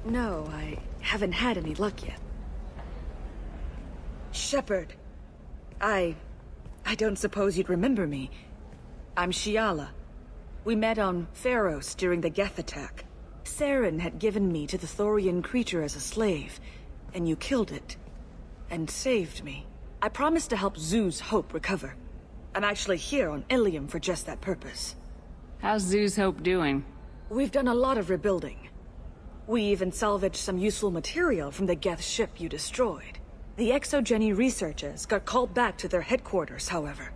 No, I haven't had any luck yet. Shepard. I don't suppose you'd remember me. I'm Shiala. We met on Pharos during the Geth attack. Saren had given me to the Thorian creature as a slave, and you killed it. And saved me. I promised to help Zoo's Hope recover. I'm actually here on Illium for just that purpose. How's Zoo's Hope doing? We've done a lot of rebuilding. We even salvaged some useful material from the Geth ship you destroyed. The Exogeny researchers got called back to their headquarters, however,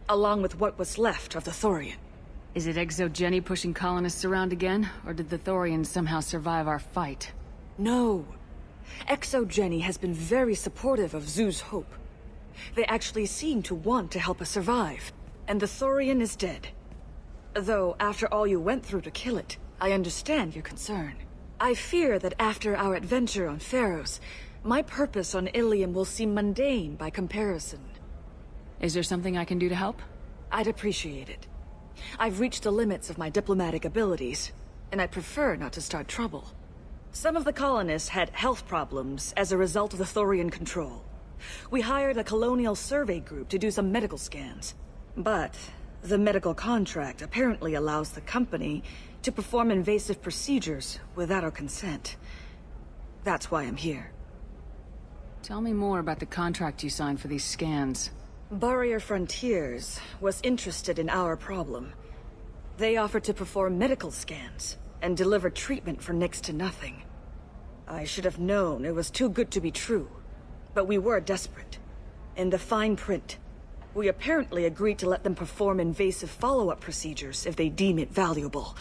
along with what was left of the Thorian. Is it Exogeny pushing colonists around again, or did the Thorians somehow survive our fight? No. Exogeny has been very supportive of Zoo's Hope. They actually seem to want to help us survive, and the Thorian is dead. Though, after all you went through to kill it, I understand your concern. I fear that after our adventure on Pharos, my purpose on Illium will seem mundane by comparison. Is there something I can do to help? I'd appreciate it. I've reached the limits of my diplomatic abilities, and I prefer not to start trouble. Some of the colonists had health problems as a result of the Thorian control. We hired a colonial survey group to do some medical scans. But the medical contract apparently allows the company to perform invasive procedures without our consent. That's why I'm here. Tell me more about the contract you signed for these scans. Barrier Frontiers was interested in our problem. They offered to perform medical scans and deliver treatment for next to nothing. I should have known it was too good to be true, but we were desperate. In the fine print, we apparently agreed to let them perform invasive follow-up procedures if they deem it valuable.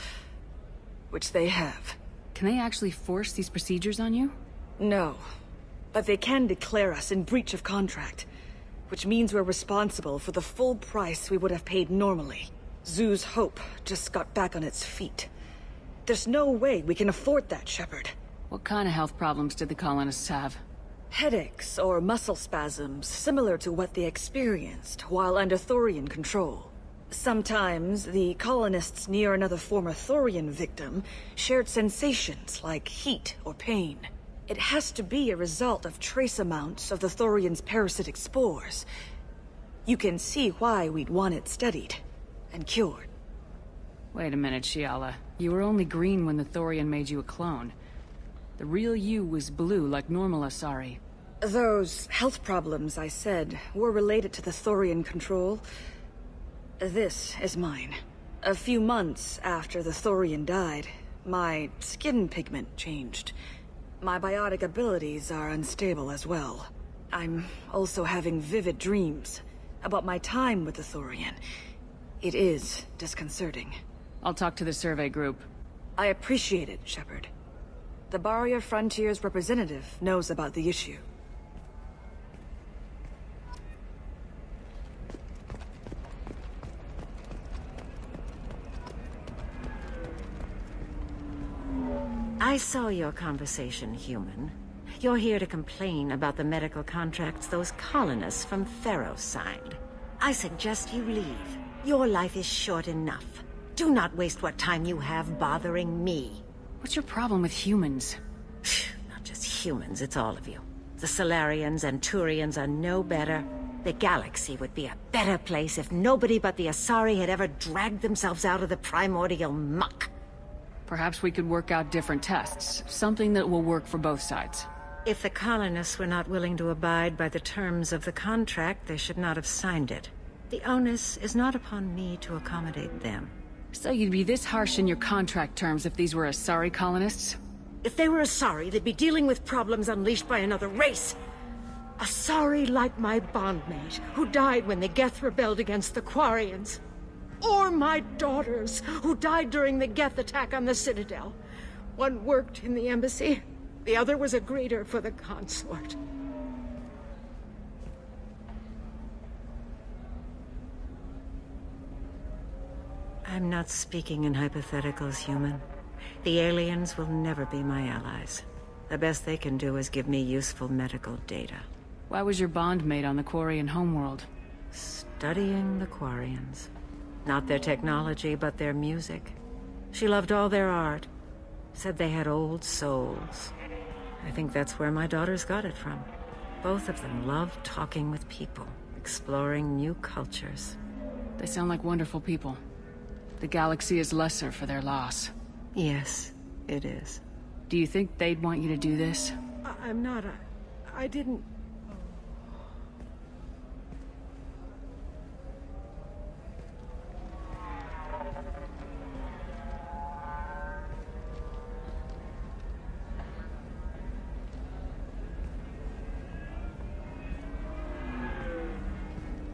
Which they have. Can they actually force these procedures on you? No, but they can declare us in breach of contract, which means we're responsible for the full price we would have paid normally. Zoo's Hope just got back on its feet. There's no way we can afford that, Shepard. What kind of health problems did the colonists have? Headaches or muscle spasms similar to what they experienced while under Thorian control. Sometimes the colonists near another former Thorian victim shared sensations like heat or pain. It has to be a result of trace amounts of the Thorian's parasitic spores. You can see why we'd want it studied and cured. Wait a minute, Shiala. You were only green when the Thorian made you a clone. The real you was blue like normal Asari. Those health problems I said were related to the Thorian control. This is mine. A few months after the Thorian died, my skin pigment changed. My biotic abilities are unstable as well. I'm also having vivid dreams about my time with the Thorian. It is disconcerting. I'll talk to the survey group. I appreciate it, Shepard. The Barrier Frontiers representative knows about the issue. I saw your conversation, human. You're here to complain about the medical contracts those colonists from Pharos signed. I suggest you leave. Your life is short enough. Do not waste what time you have bothering me. What's your problem with humans? Not just humans, it's all of you. The Solarians and Turians are no better. The galaxy would be a better place if nobody but the Asari had ever dragged themselves out of the primordial muck. Perhaps we could work out different tests. Something that will work for both sides. If the colonists were not willing to abide by the terms of the contract, they should not have signed it. The onus is not upon me to accommodate them. So you'd be this harsh in your contract terms if these were Asari colonists? If they were Asari, they'd be dealing with problems unleashed by another race. Asari like my bondmate, who died when the Geth rebelled against the Quarians. Or my daughters, who died during the Geth attack on the Citadel. One worked in the embassy, the other was a greeter for the consort. I'm not speaking in hypotheticals, human. The aliens will never be my allies. The best they can do is give me useful medical data. Why was your bondmate on the Quarian homeworld? Studying the Quarians. Not their technology, but their music. She loved all their art. Said they had old souls. I think that's where my daughters got it from. Both of them love talking with people, exploring new cultures. They sound like wonderful people. The galaxy is lesser for their loss. Yes, it is. Do you think they'd want you to do this? I'm not. I didn't.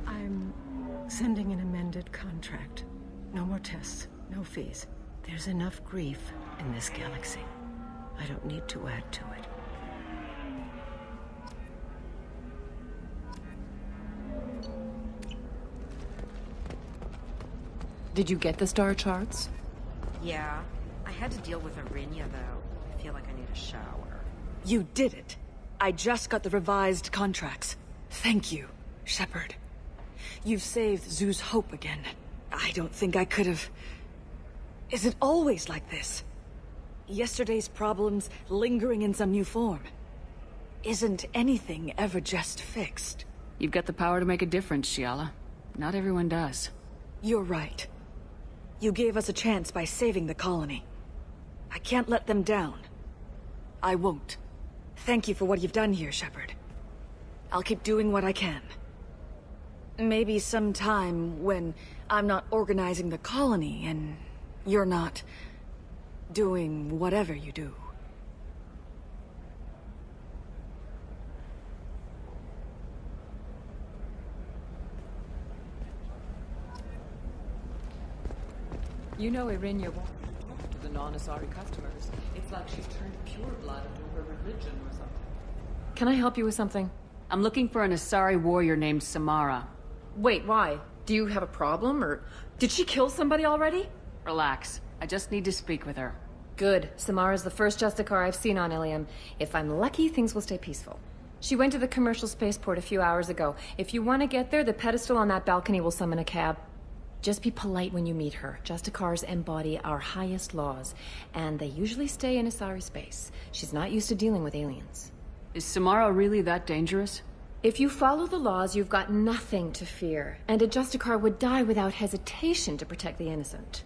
I'm sending an amended contract. No more tests, no fees. There's enough grief in this galaxy. I don't need to add to it. Did you get the star charts? Yeah. I had to deal with Arinya, though. I feel like I need a shower. You did it. I just got the revised contracts. Thank you, Shepard. You've saved Zoo's hope again. I don't think I could have... Is it always like this? Yesterday's problems lingering in some new form. Isn't anything ever just fixed? You've got the power to make a difference, Shiala. Not everyone does. You're right. You gave us a chance by saving the colony. I can't let them down. I won't. Thank you for what you've done here, Shepard. I'll keep doing what I can. Maybe sometime when I'm not organizing the colony and you're not doing whatever you do. You know Irinya won't talk to the non-Asari customers. It's like she's turned pure blood into her religion or something. Can I help you with something? I'm looking for an Asari warrior named Samara. Wait, why? Do you have a problem, or did she kill somebody already? Relax. I just need to speak with her. Good. Samara's the first Justicar I've seen on Illium. If I'm lucky, things will stay peaceful. She went to the commercial spaceport a few hours ago. If you want to get there, the pedestal on that balcony will summon a cab. Just be polite when you meet her. Justicars embody our highest laws, and they usually stay in Asari space. She's not used to dealing with aliens. Is Samara really that dangerous? If you follow the laws, you've got nothing to fear, and a Justicar would die without hesitation to protect the innocent.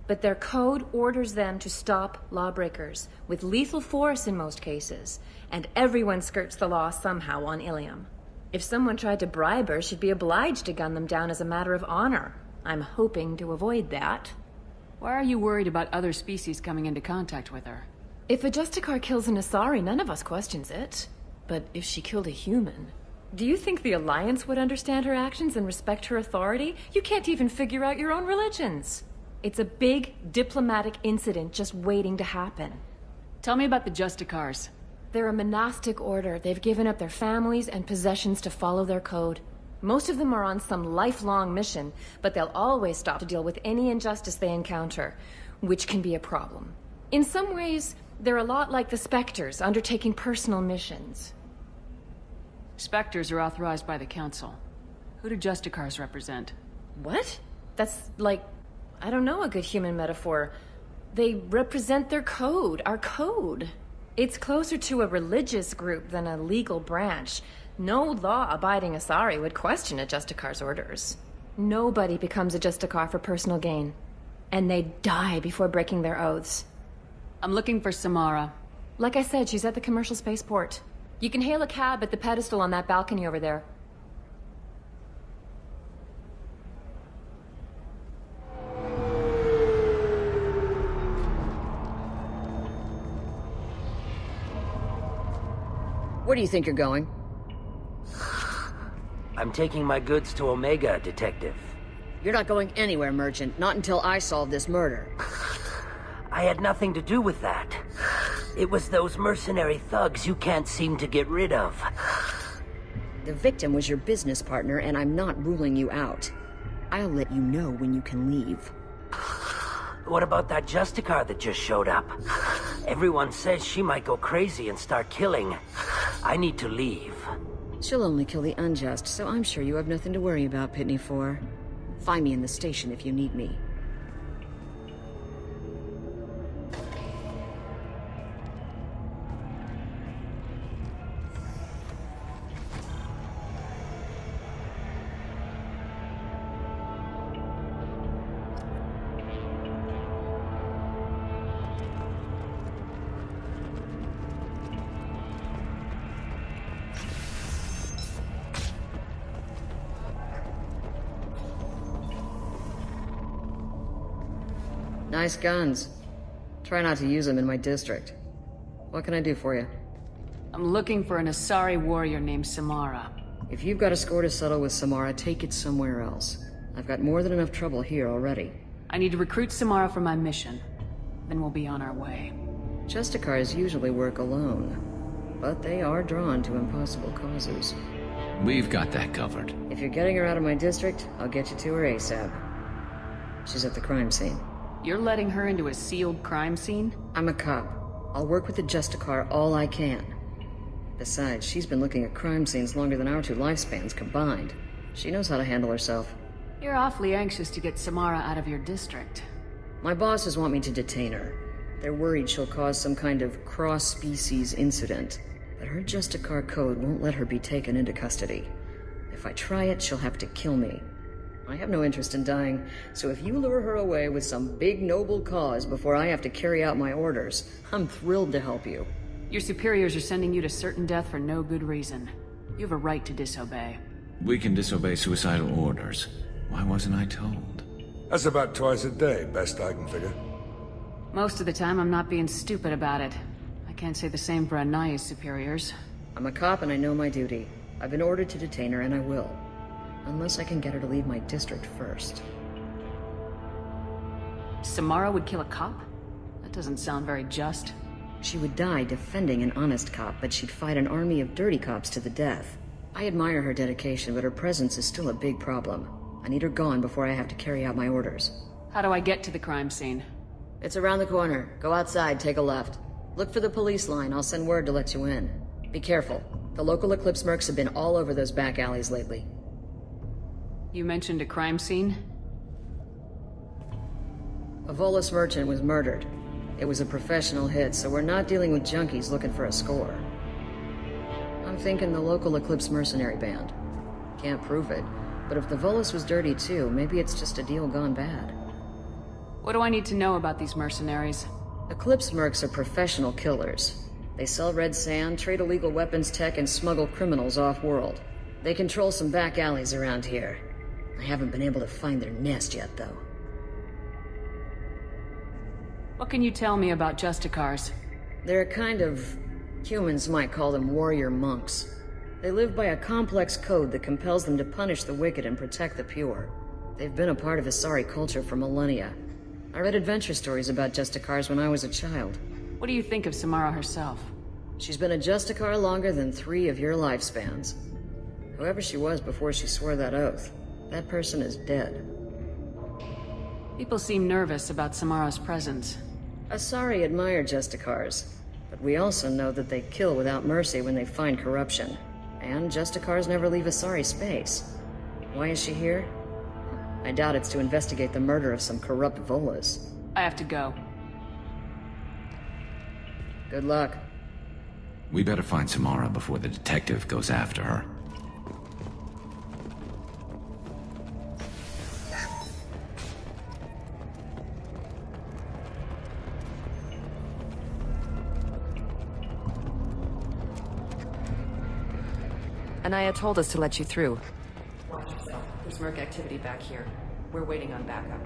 But their code orders them to stop lawbreakers, with lethal force in most cases, and everyone skirts the law somehow on Illium. If someone tried to bribe her, she'd be obliged to gun them down as a matter of honor. I'm hoping to avoid that. Why are you worried about other species coming into contact with her? If a Justicar kills an Asari, none of us questions it. But if she killed a human... Do you think the Alliance would understand her actions and respect her authority? You can't even figure out your own religions. It's a big diplomatic incident just waiting to happen. Tell me about the Justicars. They're a monastic order. They've given up their families and possessions to follow their code. Most of them are on some lifelong mission, but they'll always stop to deal with any injustice they encounter, which can be a problem. In some ways, they're a lot like the Spectres, undertaking personal missions. Spectres are authorized by the Council. Who do Justicars represent? What? That's like, I don't know, a good human metaphor. They represent their code, our code. It's closer to a religious group than a legal branch. No law-abiding Asari would question a Justicar's orders. Nobody becomes a Justicar for personal gain. And they die before breaking their oaths. I'm looking for Samara. Like I said, she's at the commercial spaceport. You can hail a cab at the pedestal on that balcony over there. Where do you think you're going? I'm taking my goods to Omega, Detective. You're not going anywhere, Merchant. Not until I solve this murder. I had nothing to do with that. It was those mercenary thugs you can't seem to get rid of. The victim was your business partner, and I'm not ruling you out. I'll let you know when you can leave. What about that Justicar that just showed up? Everyone says she might go crazy and start killing. I need to leave. She'll only kill the unjust, so I'm sure you have nothing to worry about, Pitney 4. Find me in the station if you need me. Nice guns. Try not to use them in my district. What can I do for you? I'm looking for an Asari warrior named Samara. If you've got a score to settle with Samara, take it somewhere else. I've got more than enough trouble here already. I need to recruit Samara for my mission. Then we'll be on our way. Justicars usually work alone, but they are drawn to impossible causes. We've got that covered. If you're getting her out of my district, I'll get you to her ASAP. She's at the crime scene. You're letting her into a sealed crime scene? I'm a cop. I'll work with the Justicar all I can. Besides, she's been looking at crime scenes longer than our two lifespans combined. She knows how to handle herself. You're awfully anxious to get Samara out of your district. My bosses want me to detain her. They're worried she'll cause some kind of cross-species incident. But her Justicar code won't let her be taken into custody. If I try it, she'll have to kill me. I have no interest in dying, so if you lure her away with some big noble cause before I have to carry out my orders, I'm thrilled to help you. Your superiors are sending you to certain death for no good reason. You have a right to disobey. We can disobey suicidal orders. Why wasn't I told? That's about twice a day, best I can figure. Most of the time, I'm not being stupid about it. I can't say the same for Anaya's superiors. I'm a cop and I know my duty. I've been ordered to detain her and I will. Unless I can get her to leave my district first. Samara would kill a cop? That doesn't sound very just. She would die defending an honest cop, but she'd fight an army of dirty cops to the death. I admire her dedication, but her presence is still a big problem. I need her gone before I have to carry out my orders. How do I get to the crime scene? It's around the corner. Go outside, take a left. Look for the police line. I'll send word to let you in. Be careful. The local Eclipse mercs have been all over those back alleys lately. You mentioned a crime scene? A Volus merchant was murdered. It was a professional hit, so we're not dealing with junkies looking for a score. I'm thinking the local Eclipse mercenary band. Can't prove it, but if the Volus was dirty too, maybe it's just a deal gone bad. What do I need to know about these mercenaries? Eclipse mercs are professional killers. They sell red sand, trade illegal weapons tech, and smuggle criminals off-world. They control some back alleys around here. I haven't been able to find their nest yet, though. What can you tell me about Justicars? They're a kind of... humans might call them warrior monks. They live by a complex code that compels them to punish the wicked and protect the pure. They've been a part of Asari culture for millennia. I read adventure stories about Justicars when I was a child. What do you think of Samara herself? She's been a Justicar longer than 3 of your lifespans. Whoever she was before she swore that oath, that person is dead. People seem nervous about Samara's presence. Asari admire Justicars, but we also know that they kill without mercy when they find corruption. And Justicars never leave Asari space. Why is she here? I doubt it's to investigate the murder of some corrupt Volus. I have to go. Good luck. We better find Samara before the detective goes after her. Anaya told us to let you through. Watch yourself. There's merc activity back here. We're waiting on backup.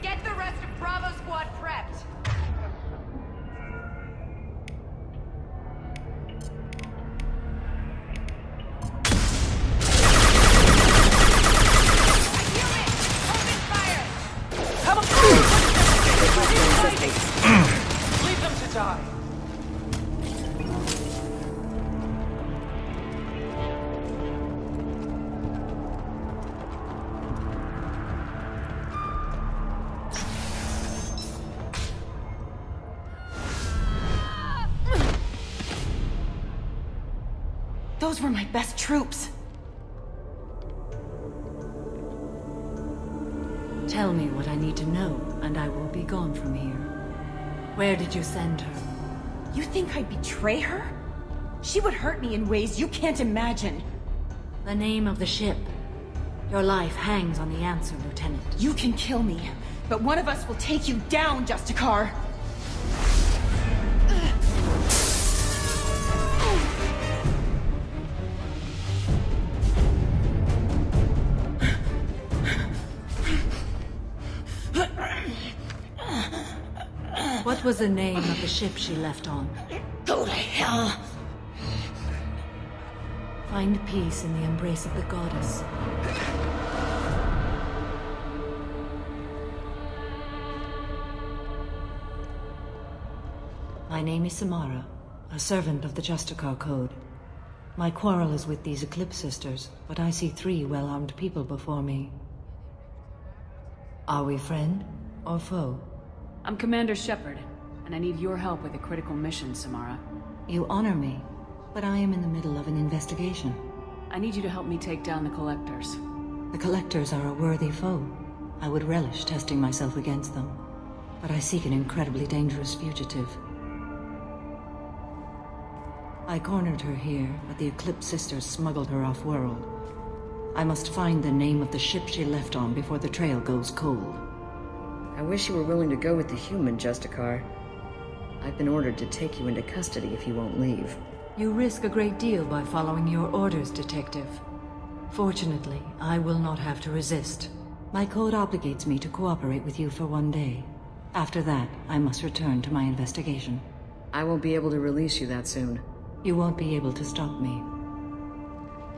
Get the rest of Bravo Squad prepped! Leave them to die. Those were my best troops. Tell me what I need to know, and I will be gone from here. Where did you send her? You think I'd betray her? She would hurt me in ways you can't imagine. The name of the ship. Your life hangs on the answer, Lieutenant. You can kill me, but one of us will take you down, Justicar! What was the name of the ship she left on? Go to hell! Find peace in the embrace of the goddess. My name is Samara, a servant of the Justicar Code. My quarrel is with these Eclipse Sisters, but I see 3 well-armed people before me. Are we friend or foe? I'm Commander Shepard, and I need your help with a critical mission, Samara. You honor me, but I am in the middle of an investigation. I need you to help me take down the Collectors. The Collectors are a worthy foe. I would relish testing myself against them, but I seek an incredibly dangerous fugitive. I cornered her here, but the Eclipse Sisters smuggled her off-world. I must find the name of the ship she left on before the trail goes cold. I wish you were willing to go with the human, Justicar. I've been ordered to take you into custody if you won't leave. You risk a great deal by following your orders, Detective. Fortunately, I will not have to resist. My code obligates me to cooperate with you for 1 day. After that, I must return to my investigation. I won't be able to release you that soon. You won't be able to stop me.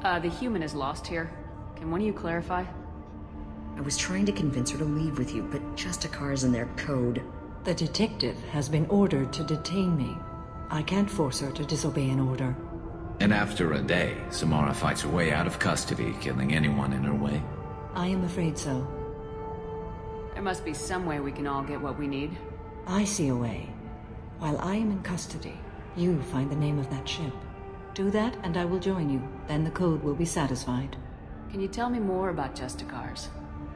The human is lost here. Can one of you clarify? I was trying to convince her to leave with you, but Justicar's in their code. The detective has been ordered to detain me. I can't force her to disobey an order. And after a day, Samara fights her way out of custody, killing anyone in her way. I am afraid so. There must be some way we can all get what we need. I see a way. While I am in custody, you find the name of that ship. Do that, and I will join you. Then the code will be satisfied. Can you tell me more about Justicars?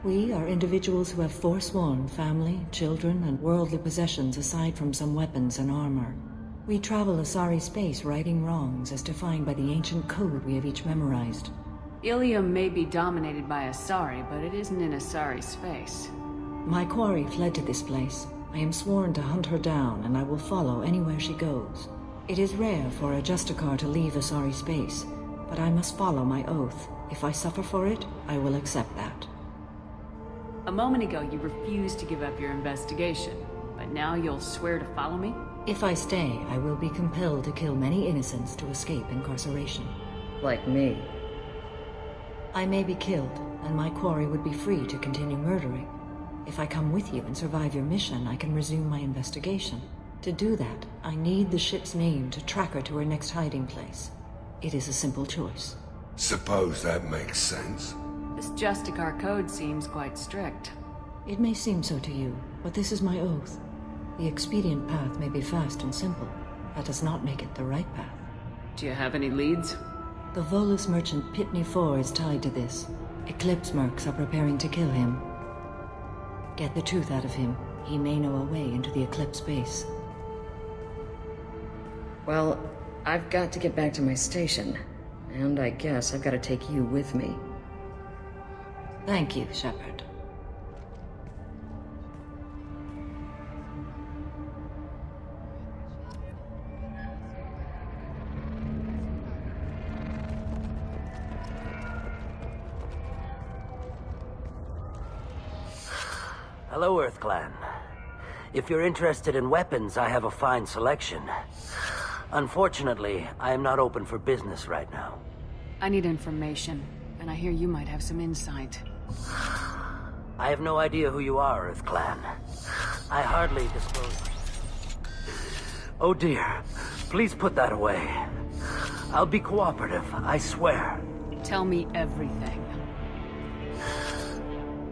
We are individuals who have forsworn family, children, and worldly possessions aside from some weapons and armor. We travel Asari space righting wrongs as defined by the ancient code we have each memorized. Illium may be dominated by Asari, but it isn't in Asari space. My quarry fled to this place. I am sworn to hunt her down, and I will follow anywhere she goes. It is rare for a Justicar to leave Asari space, but I must follow my oath. If I suffer for it, I will accept that. A moment ago, you refused to give up your investigation, but now you'll swear to follow me? If I stay, I will be compelled to kill many innocents to escape incarceration. Like me. I may be killed, and my quarry would be free to continue murdering. If I come with you and survive your mission, I can resume my investigation. To do that, I need the ship's name to track her to her next hiding place. It is a simple choice. Suppose that makes sense. This Justicar code seems quite strict. It may seem so to you, but this is my oath. The expedient path may be fast and simple. That does not make it the right path. Do you have any leads? The Volus merchant Pitney 4 is tied to this. Eclipse mercs are preparing to kill him. Get the truth out of him. He may know a way into the Eclipse base. Well, I've got to get back to my station. And I guess I've got to take you with me. Thank you, Shepard. Hello, Earth Clan. If you're interested in weapons, I have a fine selection. Unfortunately, I am not open for business right now. I need information, and I hear you might have some insight. I have no idea who you are, Earth Clan. I hardly disclose... Oh dear. Please put that away. I'll be cooperative, I swear. Tell me everything.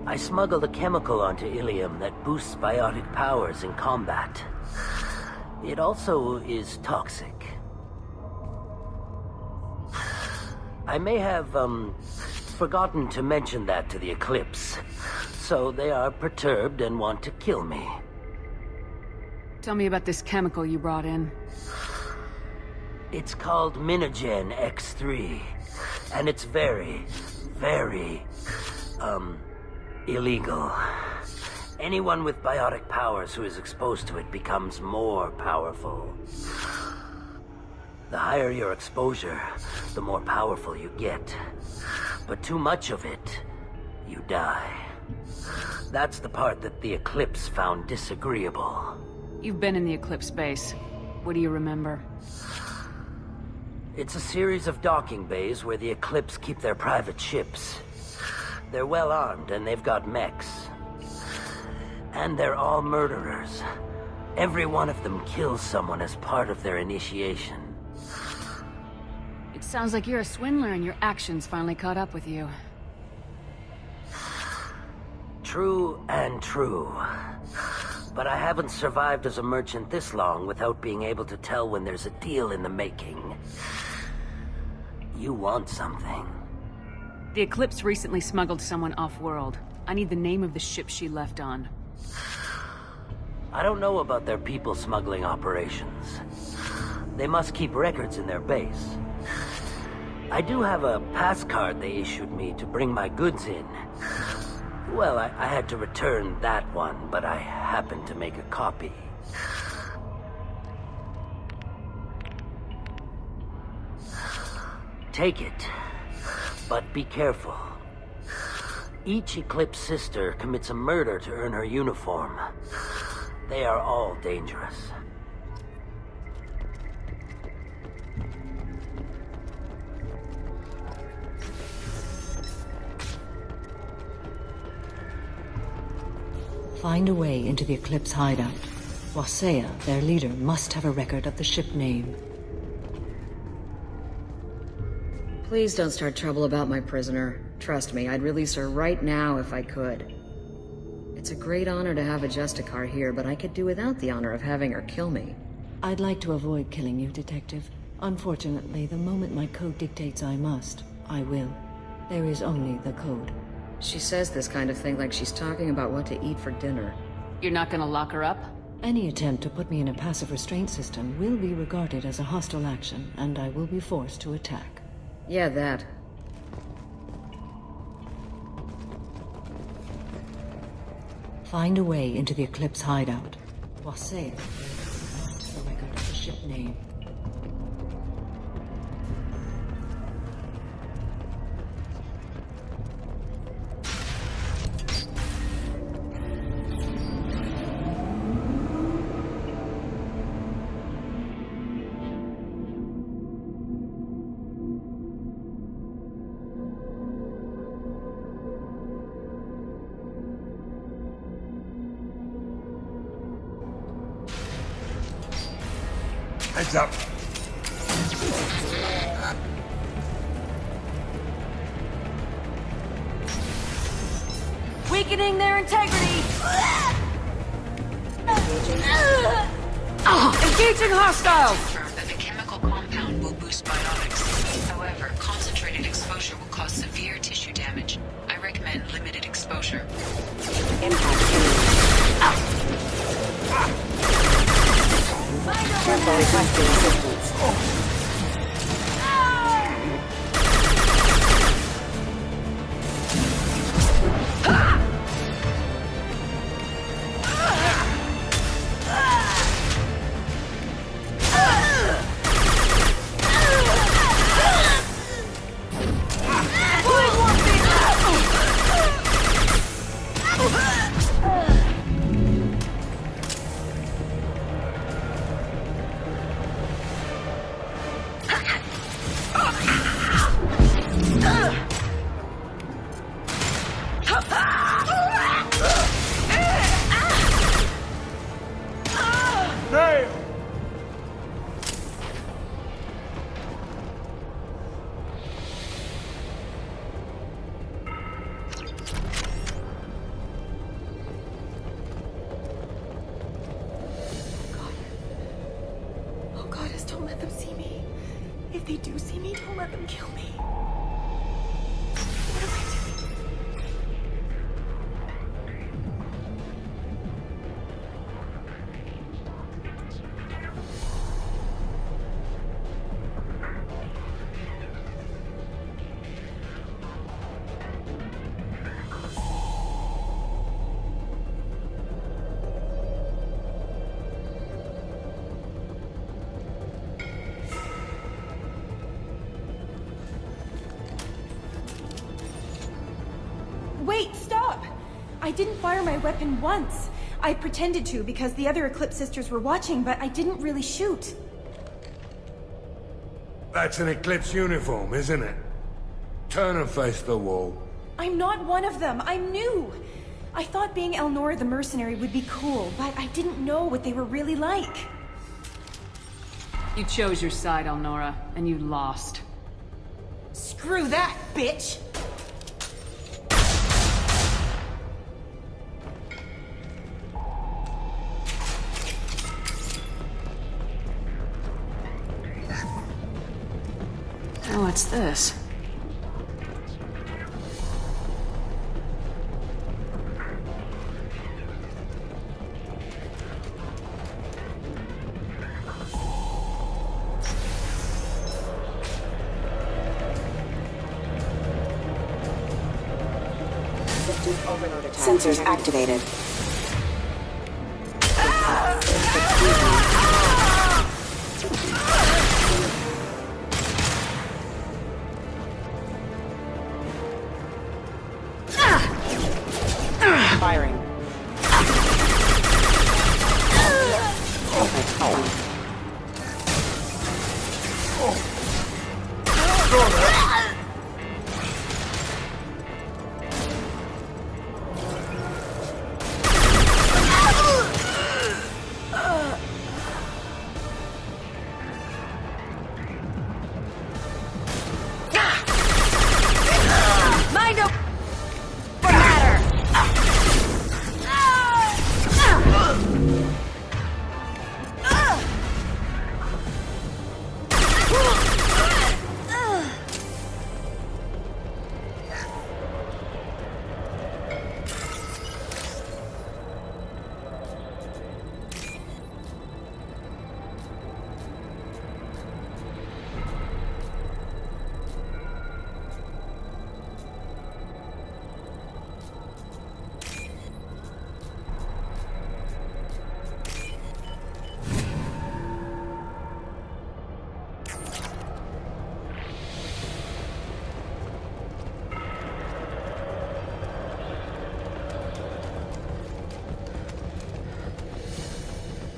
I smuggled a chemical onto Illium that boosts biotic powers in combat. It also is toxic. I may have, forgotten to mention that to the Eclipse. So they are perturbed and want to kill me. Tell me about this chemical you brought in. It's called Minogen X3. And it's very, very, illegal. Anyone with biotic powers who is exposed to it becomes more powerful. The higher your exposure, the more powerful you get. But too much of it, you die. That's the part that the Eclipse found disagreeable. You've been in the Eclipse base. What do you remember? It's a series of docking bays where the Eclipse keep their private ships. They're well armed and they've got mechs. And they're all murderers. Every one of them kills someone as part of their initiation. It sounds like you're a swindler and your actions finally caught up with you. True and true. But I haven't survived as a merchant this long without being able to tell when there's a deal in the making. You want something. The Eclipse recently smuggled someone off-world. I need the name of the ship she left on. I don't know about their people smuggling operations. They must keep records in their base. I do have a pass card they issued me to bring my goods in. Well, I had to return that one, but I happened to make a copy. Take it, but be careful. Each Eclipse sister commits a murder to earn her uniform. They are all dangerous. Find a way into the Eclipse hideout. Wasea, their leader, must have a record of the ship name. Please don't start trouble about my prisoner. Trust me, I'd release her right now if I could. It's a great honor to have a Justicar here, but I could do without the honor of having her kill me. I'd like to avoid killing you, Detective. Unfortunately, the moment my code dictates I must, I will. There is only the code. She says this kind of thing like she's talking about what to eat for dinner. You're not gonna lock her up? Any attempt to put me in a passive restraint system will be regarded as a hostile action, and I will be forced to attack. Yeah, that. Find a way into the Eclipse hideout. Wasea, the record of the ship name. Heads up. Weakening their integrity! Engaging hostile! Confirm that the chemical compound will boost biotics. However, concentrated exposure will cause severe tissue damage. I recommend limited exposure. Careful requesting assistance. If they do see me, don't let them kill me. What am I doing? I didn't fire my weapon once. I pretended to because the other Eclipse sisters were watching, but I didn't really shoot. That's an Eclipse uniform, isn't it? Turn and face the wall. I'm not one of them. I'm new. I thought being Elnora the mercenary would be cool, but I didn't know what they were really like. You chose your side, Elnora, and you lost. Screw that, bitch! Oh, what's this? Sensors activated. Firing.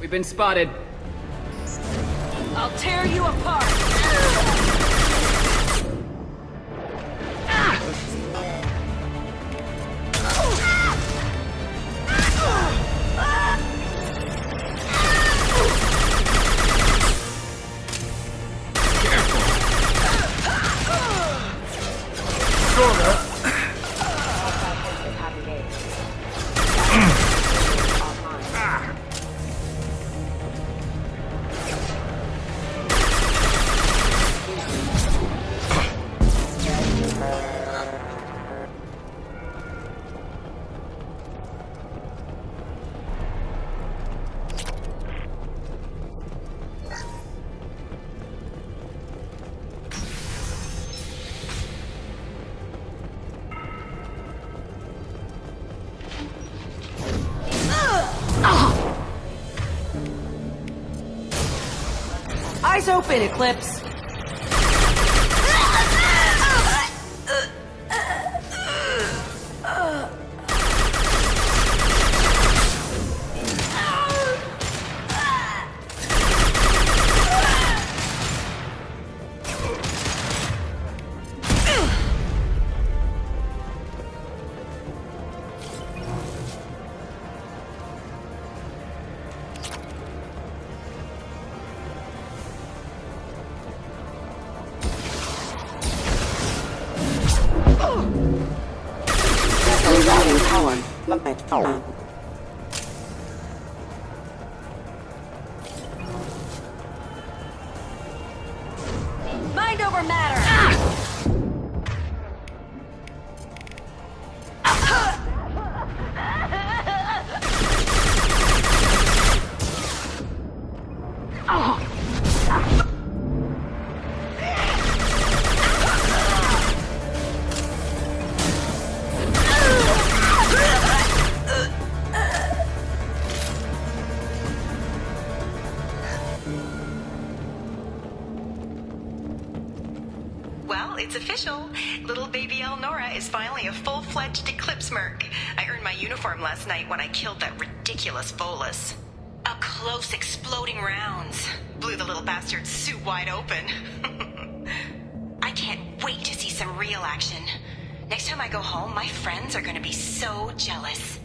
We've been spotted. I'll tear you apart! Eyes open, Eclipse! Mind over matter! Well, it's official. Little baby Elnora is finally a full-fledged Eclipse merc. I earned my uniform last night when I killed that ridiculous bolus. Up close, exploding rounds. Blew the little bastard's suit wide open. I can't wait to see some real action. Next time I go home, my friends are gonna be so jealous.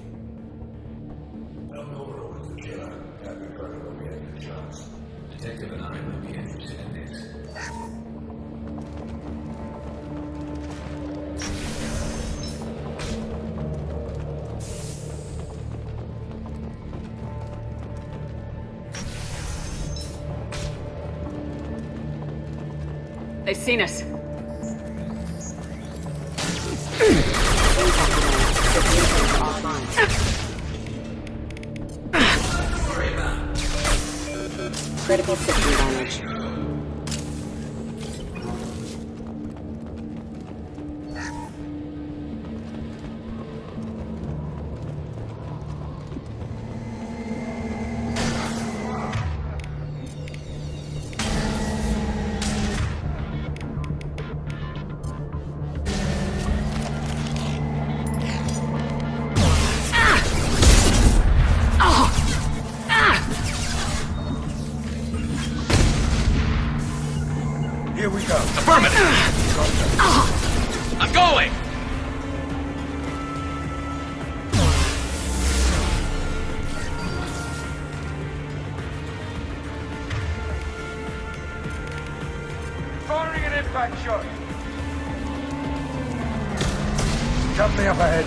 Detective and I will be interested in this. They've seen us. Critical system damage. Here we go. Affirmative! I'm going! Firing an impact shot. Company up ahead.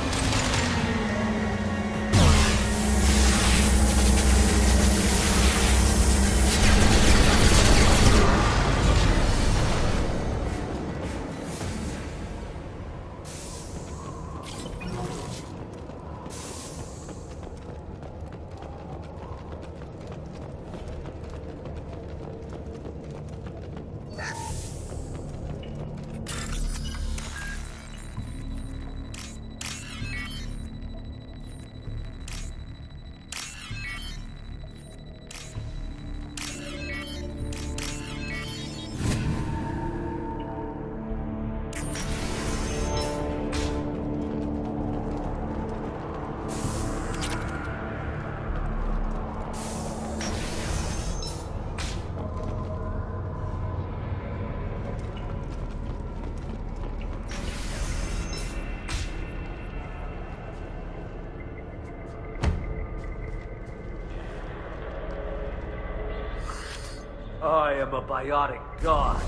I am a biotic god.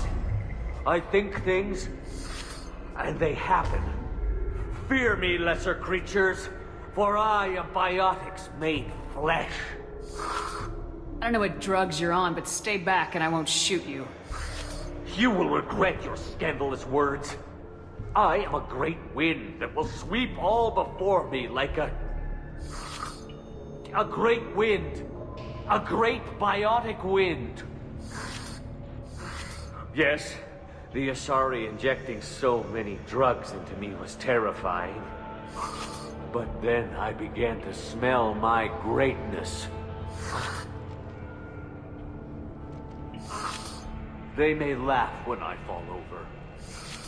I think things, and they happen. Fear me, lesser creatures, for I am biotics made flesh. I don't know what drugs you're on, but stay back and I won't shoot you. You will regret your scandalous words. I am a great wind that will sweep all before me like a great wind. A great biotic wind. Yes, the Asari injecting so many drugs into me was terrifying. But then I began to smell my greatness. They may laugh when I fall over,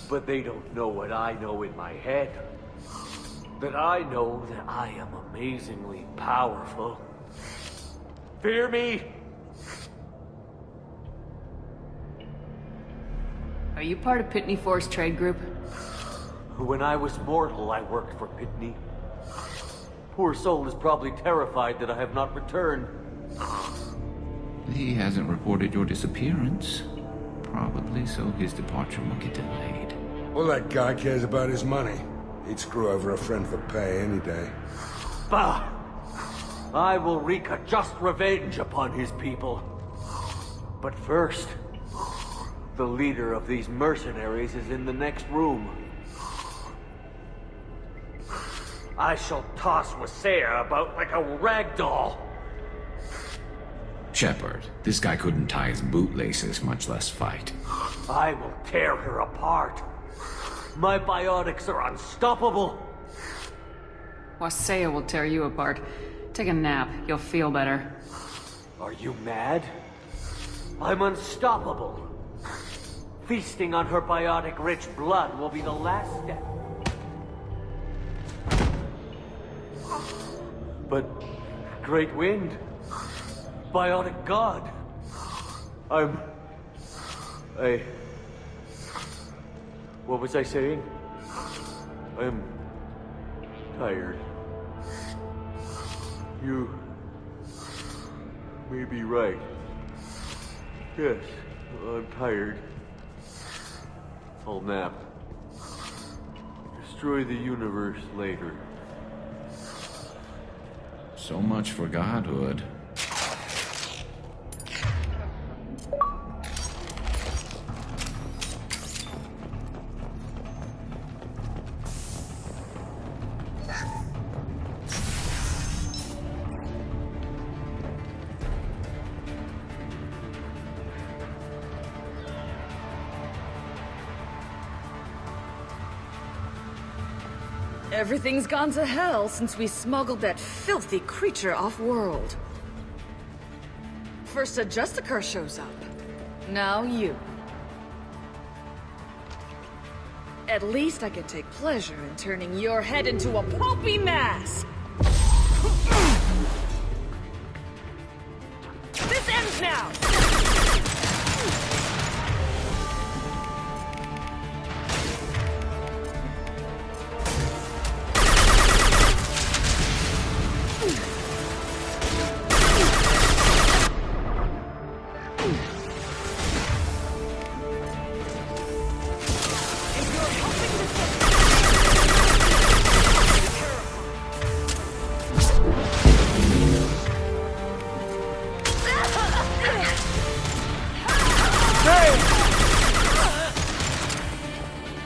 but they don't know what I know in my head. That I know that I am amazingly powerful. Fear me? Are you part of Pitney Force Trade Group? When I was mortal, I worked for Pitney. Poor soul is probably terrified that I have not returned. He hasn't reported your disappearance. Probably so his departure won't get delayed. All that guy cares about is money. He'd screw over a friend for pay any day. Bah! I will wreak a just revenge upon his people. But first, the leader of these mercenaries is in the next room. I shall toss Wasea about like a rag doll. Shepard, this guy couldn't tie his bootlaces, much less fight. I will tear her apart. My biotics are unstoppable. Wasea will tear you apart. Take a nap. You'll feel better. Are you mad? I'm unstoppable. Feasting on her biotic-rich blood will be the last step. But great wind. Bionic god. What was I saying? I'm tired. You may be right. Yes, I'm tired. I'll nap. Destroy the universe later. So much for godhood. Everything's gone to hell since we smuggled that filthy creature off-world. First a Justicar shows up. Now you. At least I can take pleasure in turning your head into a pulpy mass! This ends now!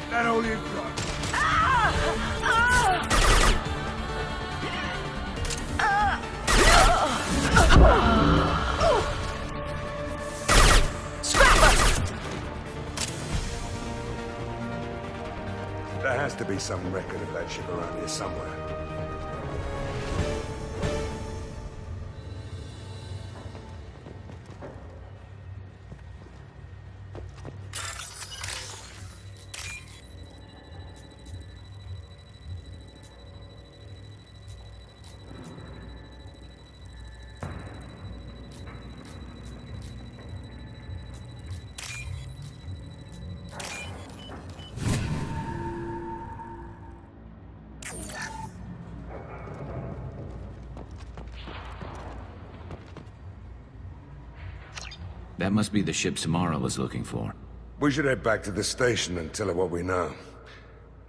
That all you've got? There has to be some record of that ship around here somewhere. That must be the ship Samara was looking for. We should head back to the station and tell her what we know.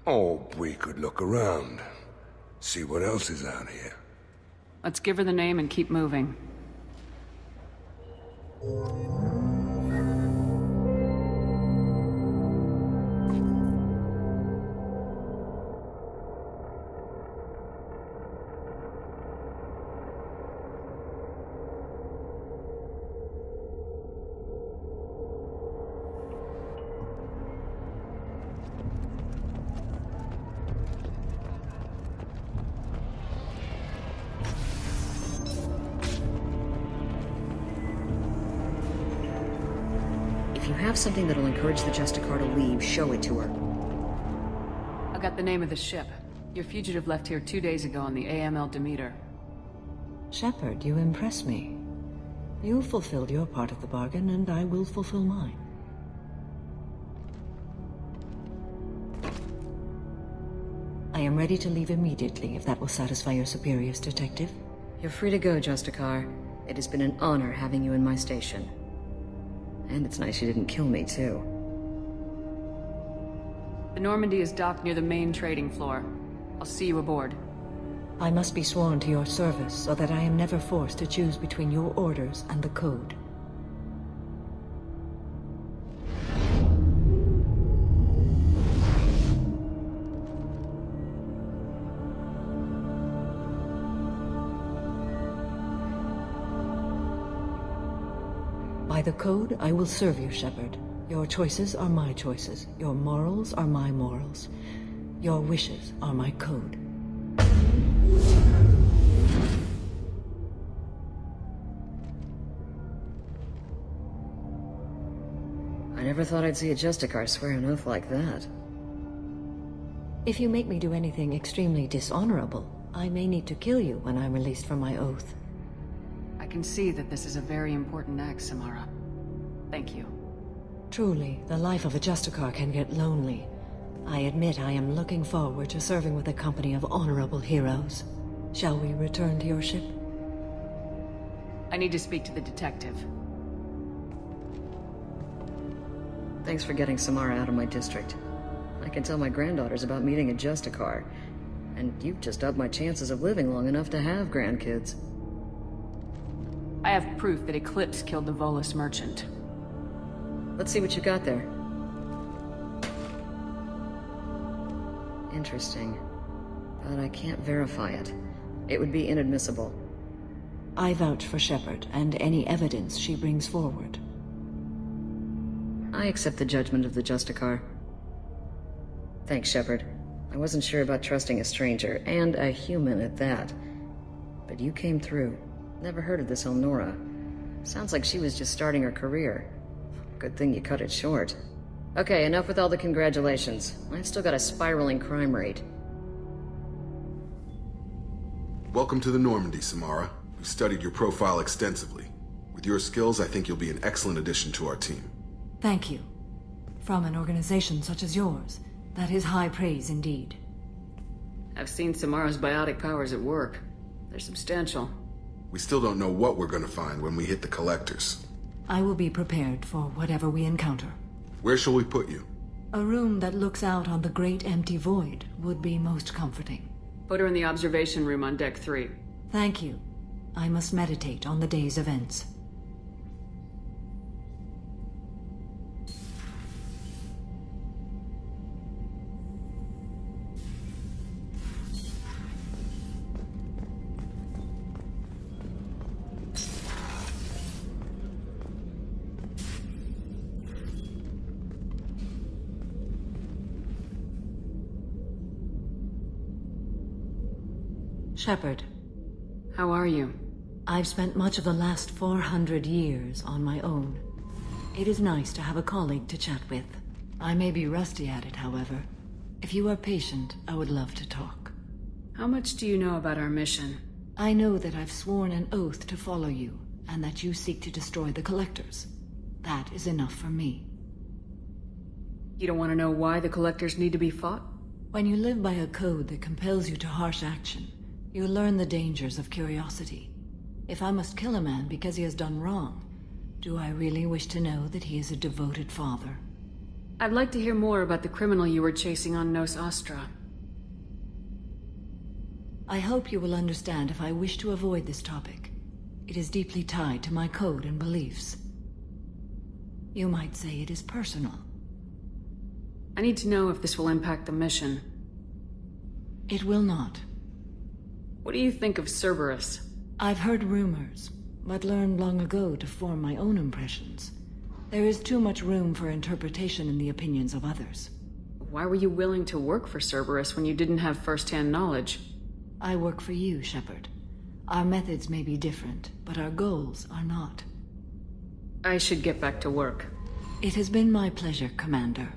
Or we could look around. See what else is out here. Let's give her the name and keep moving. If you have something that'll encourage the Justicar to leave, show it to her. I got the name of the ship. Your fugitive left here 2 days ago on the AML Demeter. Shepard, you impress me. You fulfilled your part of the bargain, and I will fulfill mine. I am ready to leave immediately, if that will satisfy your superiors, Detective. You're free to go, Justicar. It has been an honor having you in my station. And it's nice you didn't kill me, too. The Normandy is docked near the main trading floor. I'll see you aboard. I must be sworn to your service, so that I am never forced to choose between your orders and the Code. By the Code, I will serve you, Shepard. Your choices are my choices. Your morals are my morals. Your wishes are my code. I never thought I'd see a Justicar swear an oath like that. If you make me do anything extremely dishonorable, I may need to kill you when I'm released from my oath. I can see that this is a very important act, Samara. Thank you. Truly, the life of a Justicar can get lonely. I admit I am looking forward to serving with a company of honorable heroes. Shall we return to your ship? I need to speak to the detective. Thanks for getting Samara out of my district. I can tell my granddaughters about meeting a Justicar. And you've just upped my chances of living long enough to have grandkids. I have proof that Eclipse killed the Volus merchant. Let's see what you got there. Interesting. But I can't verify it. It would be inadmissible. I vouch for Shepard and any evidence she brings forward. I accept the judgment of the Justicar. Thanks, Shepard. I wasn't sure about trusting a stranger, and a human at that. But you came through. Never heard of this Elnora. Sounds like she was just starting her career. Good thing you cut it short. Okay, enough with all the congratulations. I've still got a spiraling crime rate. Welcome to the Normandy, Samara. We've studied your profile extensively. With your skills, I think you'll be an excellent addition to our team. Thank you. From an organization such as yours, that is high praise indeed. I've seen Samara's biotic powers at work. They're substantial. We still don't know what we're gonna find when we hit the collectors. I will be prepared for whatever we encounter. Where shall we put you? A room that looks out on the great empty void would be most comforting. Put her in the observation room on deck 3. Thank you. I must meditate on the day's events. Shepard. How are you? I've spent much of the last 400 years on my own. It is nice to have a colleague to chat with. I may be rusty at it, however. If you are patient, I would love to talk. How much do you know about our mission? I know that I've sworn an oath to follow you, and that you seek to destroy the Collectors. That is enough for me. You don't want to know why the Collectors need to be fought? When you live by a code that compels you to harsh action, you learn the dangers of curiosity. If I must kill a man because he has done wrong, do I really wish to know that he is a devoted father? I'd like to hear more about the criminal you were chasing on Nos Astra. I hope you will understand if I wish to avoid this topic. It is deeply tied to my code and beliefs. You might say it is personal. I need to know if this will impact the mission. It will not. What do you think of Cerberus? I've heard rumors, but learned long ago to form my own impressions. There is too much room for interpretation in the opinions of others. Why were you willing to work for Cerberus when you didn't have first-hand knowledge? I work for you, Shepard. Our methods may be different, but our goals are not. I should get back to work. It has been my pleasure, Commander.